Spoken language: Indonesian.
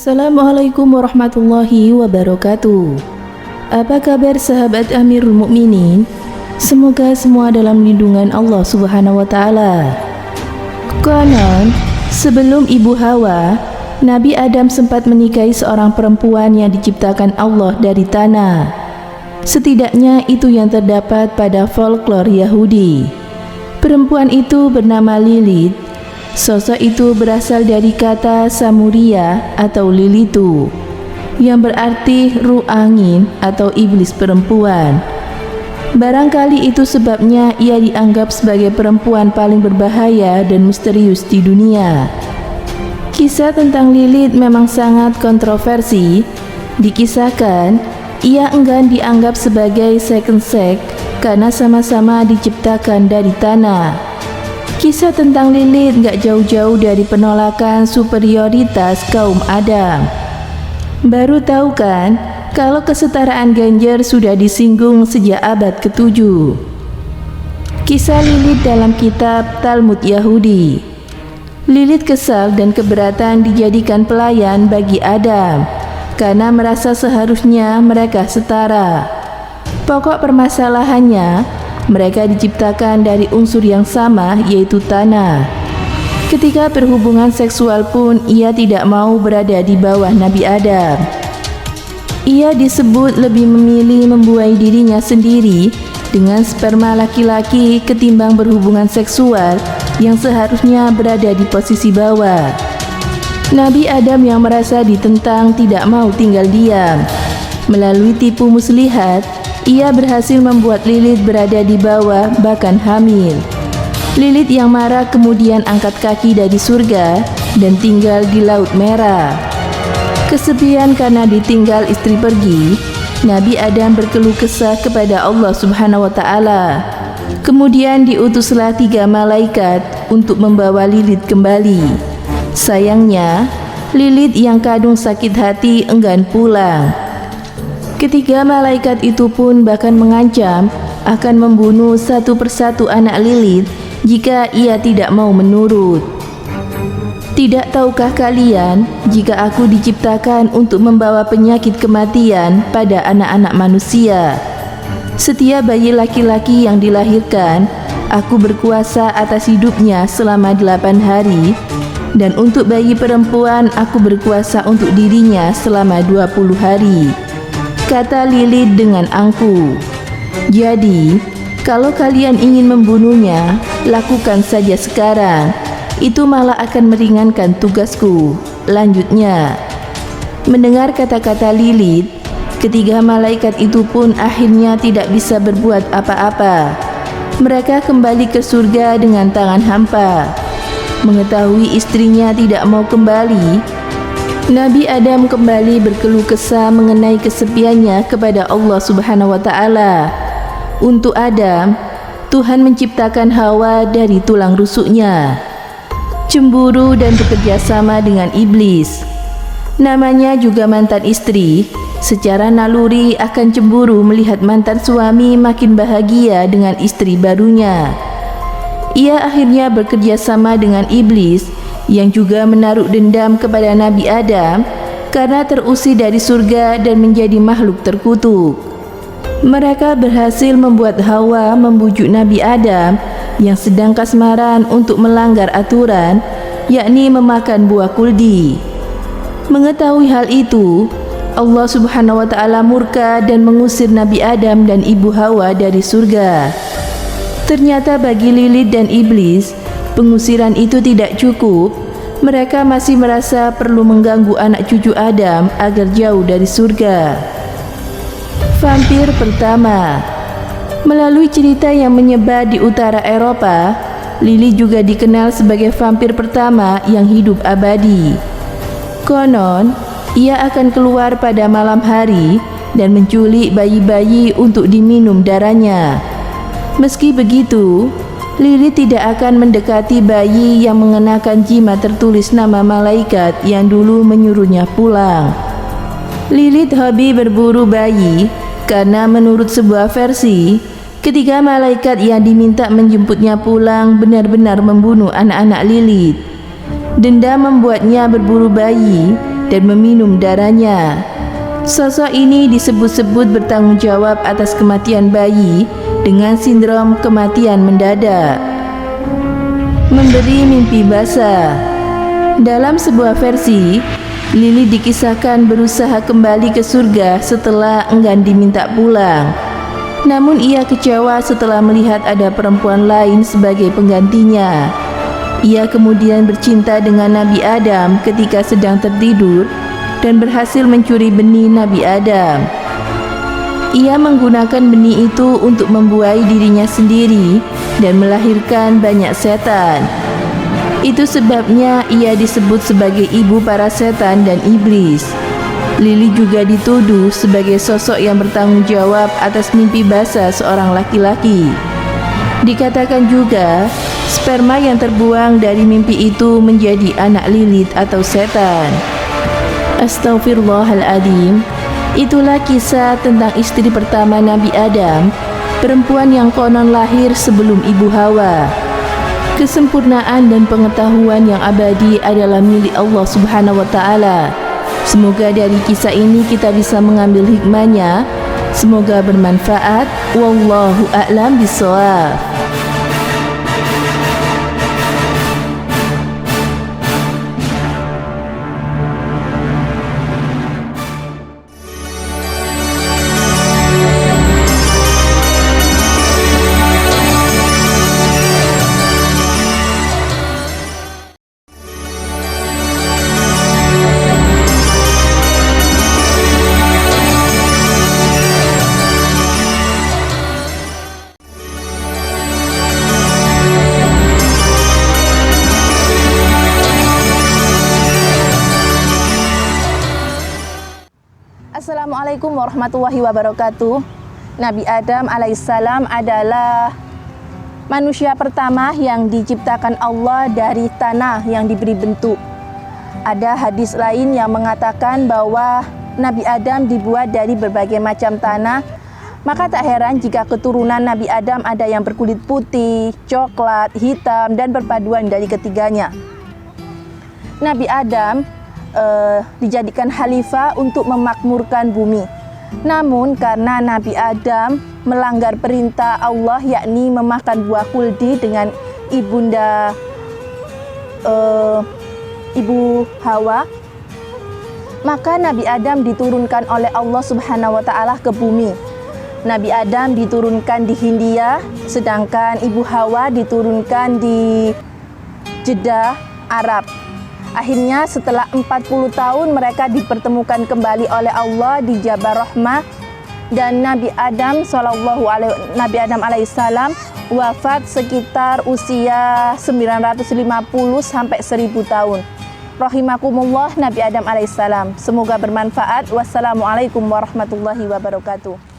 Assalamualaikum warahmatullahi wabarakatuh. Apa kabar sahabat Amirul Mukminin? Semoga semua dalam lindungan Allah Subhanahu wa taala. Konon, sebelum ibu Hawa, Nabi Adam sempat menikahi seorang perempuan yang diciptakan Allah dari tanah. Setidaknya itu yang terdapat pada folklore Yahudi. Perempuan itu bernama Lilith. Sosok itu berasal dari kata Samuria atau Lilitu, yang berarti ruh angin atau iblis perempuan. Barangkali itu sebabnya ia dianggap sebagai perempuan paling berbahaya dan misterius di dunia. Kisah tentang Lilith memang sangat kontroversi. Dikisahkan, ia enggan dianggap sebagai second sex karena sama-sama diciptakan dari tanah. Kisah tentang Lilith gak jauh-jauh dari penolakan superioritas kaum Adam. Baru tahu kan kalau kesetaraan gender sudah disinggung sejak abad ke-7. Kisah Lilith dalam kitab Talmud Yahudi. Lilith kesal dan keberatan dijadikan pelayan bagi Adam karena merasa seharusnya mereka setara. Pokok permasalahannya, mereka diciptakan dari unsur yang sama, yaitu tanah. Ketika berhubungan seksual pun, ia tidak mau berada di bawah Nabi Adam. Ia disebut lebih memilih membuai dirinya sendiri dengan sperma laki-laki ketimbang berhubungan seksual yang seharusnya berada di posisi bawah. Nabi Adam yang merasa ditentang tidak mau tinggal diam. Melalui tipu muslihat, ia berhasil membuat Lilith berada di bawah, bahkan hamil. Lilith yang marah kemudian angkat kaki dari surga dan tinggal di Laut Merah. Kesepian karena ditinggal istri pergi, Nabi Adam berkeluh kesah kepada Allah Subhanahu wa taala. Kemudian diutuslah 3 malaikat untuk membawa Lilith kembali. Sayangnya, Lilith yang kadung sakit hati enggan pulang. Ketiga malaikat itu pun bahkan mengancam akan membunuh satu persatu anak Lilith jika ia tidak mau menurut. Tidak tahukah kalian jika aku diciptakan untuk membawa penyakit kematian pada anak-anak manusia? Setiap bayi laki-laki yang dilahirkan, aku berkuasa atas hidupnya selama 8 hari, dan untuk bayi perempuan aku berkuasa untuk dirinya selama 20 hari. Kata Lilith dengan angkuh. Jadi, kalau kalian ingin membunuhnya, lakukan saja sekarang. Itu malah akan meringankan tugasku. Lanjutnya, mendengar kata-kata Lilith, ketiga malaikat itu pun akhirnya tidak bisa berbuat apa-apa. Mereka kembali ke surga dengan tangan hampa. Mengetahui istrinya tidak mau kembali, Nabi Adam kembali berkeluh kesah mengenai kesepiannya kepada Allah Subhanahu wa taala. Untuk Adam, Tuhan menciptakan Hawa dari tulang rusuknya. Cemburu dan bekerja sama dengan iblis. Namanya juga mantan istri, secara naluri akan cemburu melihat mantan suami makin bahagia dengan istri barunya. Ia akhirnya bekerja sama dengan iblis yang juga menaruh dendam kepada Nabi Adam karena terusir dari surga dan menjadi makhluk terkutuk. Mereka berhasil membuat Hawa membujuk Nabi Adam yang sedang kasmaran untuk melanggar aturan, yakni memakan buah kuldi. Mengetahui hal itu, Allah Subhanahu wa taala murka dan mengusir Nabi Adam dan ibu Hawa dari surga. Ternyata bagi Lilith dan iblis, pengusiran itu tidak cukup. Mereka masih merasa perlu mengganggu anak cucu Adam agar jauh dari surga. Vampir pertama. Melalui cerita yang menyebar di utara Eropa, Lilith juga dikenal sebagai vampir pertama yang hidup abadi. Konon, ia akan keluar pada malam hari dan menculik bayi-bayi untuk diminum darahnya. Meski begitu, Lilith tidak akan mendekati bayi yang mengenakan jimat tertulis nama malaikat yang dulu menyuruhnya pulang. Lilith hobi berburu bayi karena menurut sebuah versi, ketiga malaikat yang diminta menjemputnya pulang benar-benar membunuh anak-anak Lilith. Dendam membuatnya berburu bayi dan meminum darahnya. Sosok ini disebut-sebut bertanggung jawab atas kematian bayi dengan sindrom kematian mendadak. Memberi mimpi basah. Dalam sebuah versi, Lili dikisahkan berusaha kembali ke surga setelah enggan diminta pulang. Namun ia kecewa setelah melihat ada perempuan lain sebagai penggantinya. Ia kemudian bercinta dengan Nabi Adam ketika sedang tertidur dan berhasil mencuri benih Nabi Adam. Ia menggunakan benih itu untuk membuai dirinya sendiri dan melahirkan banyak setan. Itu sebabnya ia disebut sebagai ibu para setan dan iblis. Lili juga dituduh sebagai sosok yang bertanggung jawab atas mimpi basah seorang laki-laki. Dikatakan juga, sperma yang terbuang dari mimpi itu menjadi anak Lilith atau setan. Astaghfirullahaladzim. Itulah kisah tentang istri pertama Nabi Adam, perempuan yang konon lahir sebelum ibu Hawa. Kesempurnaan dan pengetahuan yang abadi adalah milik Allah Subhanahu wa Ta'ala. Semoga dari kisah ini kita bisa mengambil hikmahnya. Semoga bermanfaat. Wallahu a'lam bishawab. Assalamualaikum warahmatullahi wabarakatuh. Nabi Adam alaihissalam adalah manusia pertama yang diciptakan Allah dari tanah yang diberi bentuk. Ada hadis lain yang mengatakan bahwa Nabi Adam dibuat dari berbagai macam tanah. Maka tak heran jika keturunan Nabi Adam ada yang berkulit putih, coklat, hitam, dan perpaduan dari ketiganya. Nabi Adam dijadikan khalifah untuk memakmurkan bumi. Namun karena Nabi Adam melanggar perintah Allah, yakni memakan buah kuldi dengan ibunda ibu Hawa, maka Nabi Adam diturunkan oleh Allah Subhanahu wa Ta'ala ke bumi. Nabi Adam diturunkan di Hindia, sedangkan ibu Hawa diturunkan di Jeddah, Arab. Akhirnya setelah 40 tahun mereka dipertemukan kembali oleh Allah di Jabal Rahmah, dan Nabi Adam alaihissalam wafat sekitar usia 950 sampai 1000 tahun. Rahimakumullah Nabi Adam alaihissalam. Semoga bermanfaat. Wassalamualaikum warahmatullahi wabarakatuh.